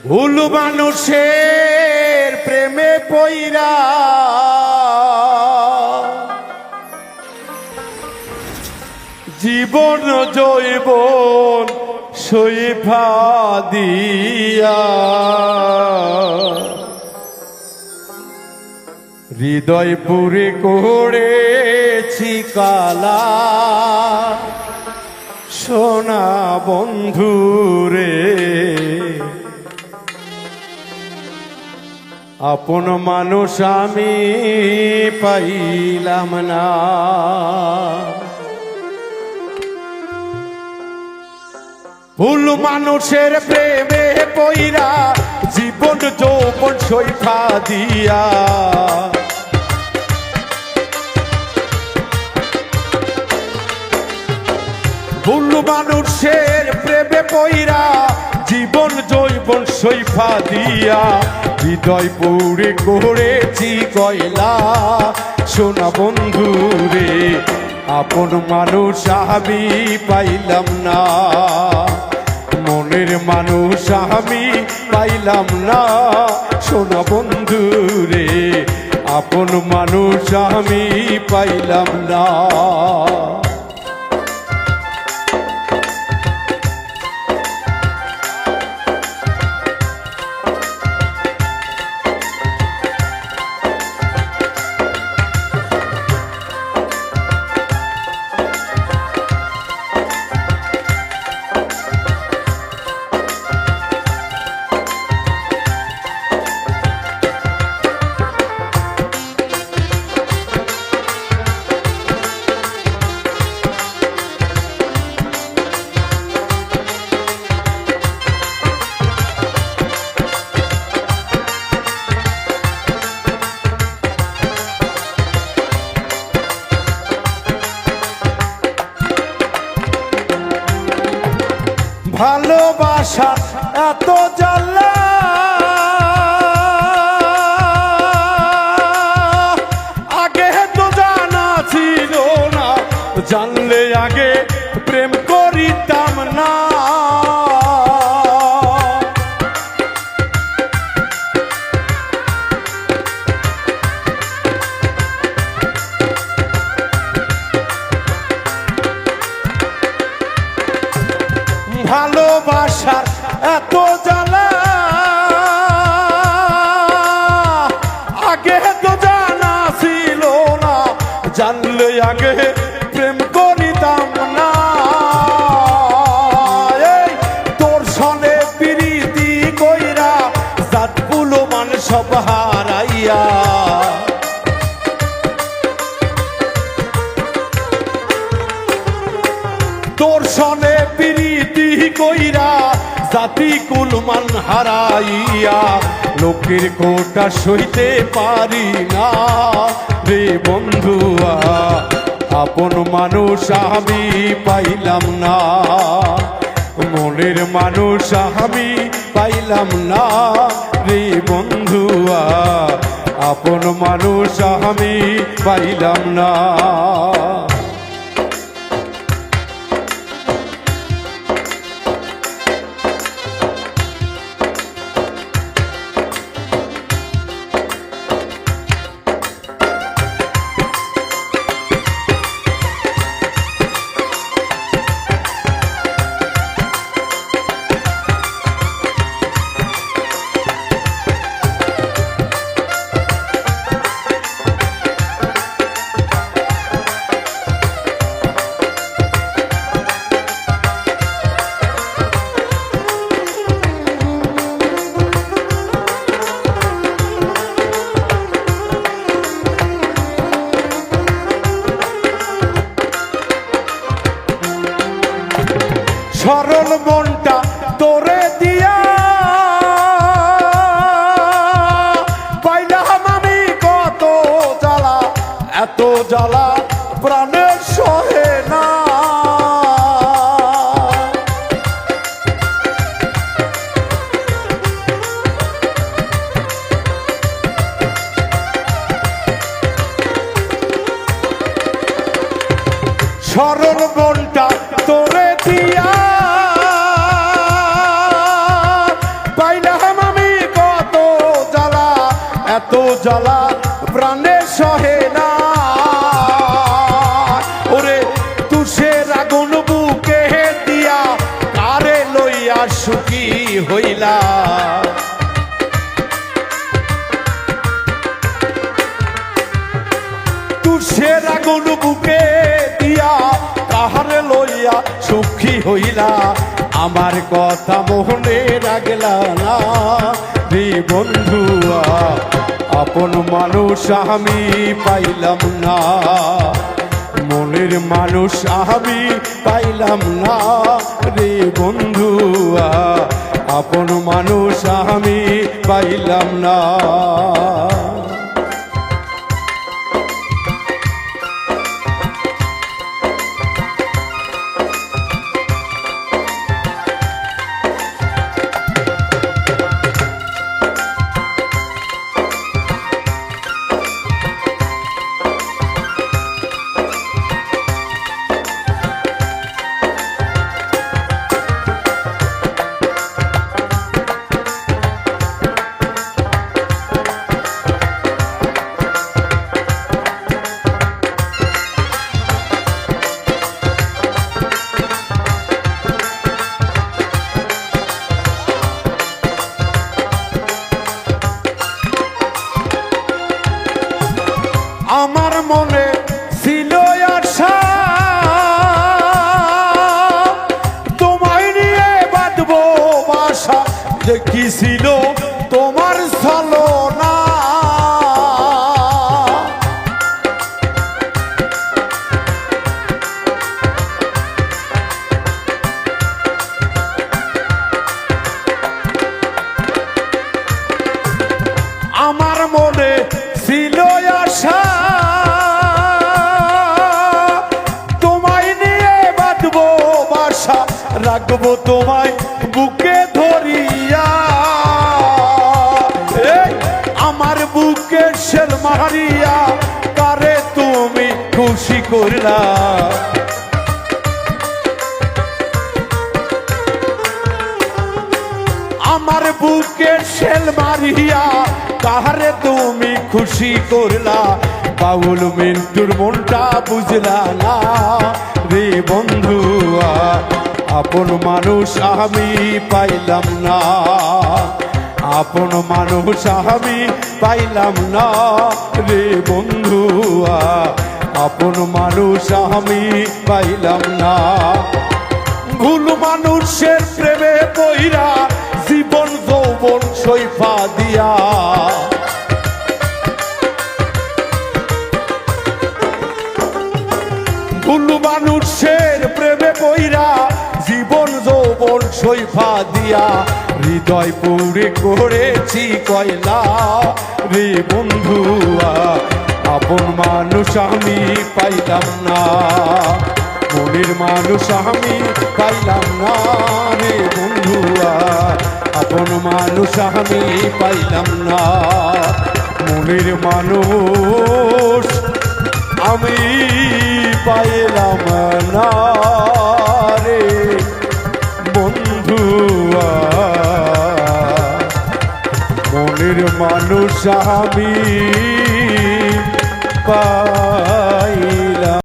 ভুল মানুষের প্রেমে পইরা জীবন জৈবন সইফা দিয়া হৃদয় পুরে করেছি কালা সোনা বন্ধুরে আপন মানুষ আমি পাইলাম না ভুল মানুষের প্রেমে পইরা জীবন যৌবন সইফা দিয়া ভুল মানুষের প্রেমে পইরা জীবন যৌবন সইফা দিয়া হৃদয় পুরে করেছি কয়লা সোনা বন্ধুরে আপন মানুষ আমি পাইলাম না মনের মানুষ আমি পাইলাম না সোনা বন্ধুরে আপন মানুষ আমি পাইলাম না ভালোবাসা এত জ্বালা আগে তো জানা ছিল না জানলে আগে প্রেম করিতাম না ভালোবাসার এত জ্বালা আগে তো জানা ছিল না জানলে আগে প্রেম করিতাম না তোর সনে প্রীতি কইরা জাতগুলো মান সব হারাইয়া তোর সনে প্রীতি কইরা জাতি কুলমান হারাইয়া লোকের কোটা সইতে পারি না রে বন্ধুয়া আপন মানুষ আমি পাইলাম না মনের মানুষ আমি পাইলাম না রে বন্ধুয়া আপন মানুষ আমি পাইলাম না সরল মনটা তোরে দিয়া পাইলাম আমি কত জ্বালা এত জ্বালা প্রাণের সহে না সরল মনটা তোরে দিয়া পাইলাম এত জ্বালা প্রাণে সহে না। ওরে তুষের আগুন বুকে দিয়া কারে লইয়া সুখী হইলা। তুষের আগুন বুকে দিয়া কাহারে লইয়া সুখী হইলা। আমার কথা মোহনে রাখলা না রে বন্ধুয়া, আপন মানুষ আমি পাইলাম না, মনের মানুষ আমি পাইলাম না রে বন্ধুয়া, আপন মানুষ আমি পাইলাম না। আমার মনে ছিল আশা তোমায় নিয়ে বাঁধবো বাসা, যে কি ছিল তোমার ছলনা। আমার মনে ছিল আশা তোমায় নিয়ে বাঁধবো বাসা, রাখবো তোমায় বুকে ধরিয়া। আমার বুকে শেল মারিয়া কারে তুমি খুশি করলা। আমার বুকে শেল মারিয়া কাহারে তুমি খুশি করলা। বাউল মিন্টুর মনটা বুঝলা না রে বন্ধুয়া, আপন মানুষ আমি পাইলাম না, আপন মানুষ আমি পাইলাম না রে বন্ধুয়া, আপন মানুষ আমি পাইলাম না। ভুল মানুষের প্রেমে পইরা জীবন যৌবন সইফা দিয়া, ভুল মানুষের প্রেমে পইরা জীবন যৌবন সইফা দিয়া, হৃদয় পুরে করেছি কয়লা রে বন্ধুয়া, আপন মানুষ আমি পাইলাম না, মনের মানুষ আমি পাইলাম না রে বন্ধুয়া, আপন মানুষ আমি পাইলাম না, মনের মানুষ আমি পাইলাম না রে বন্ধুয়া, মনের মানুষ আমি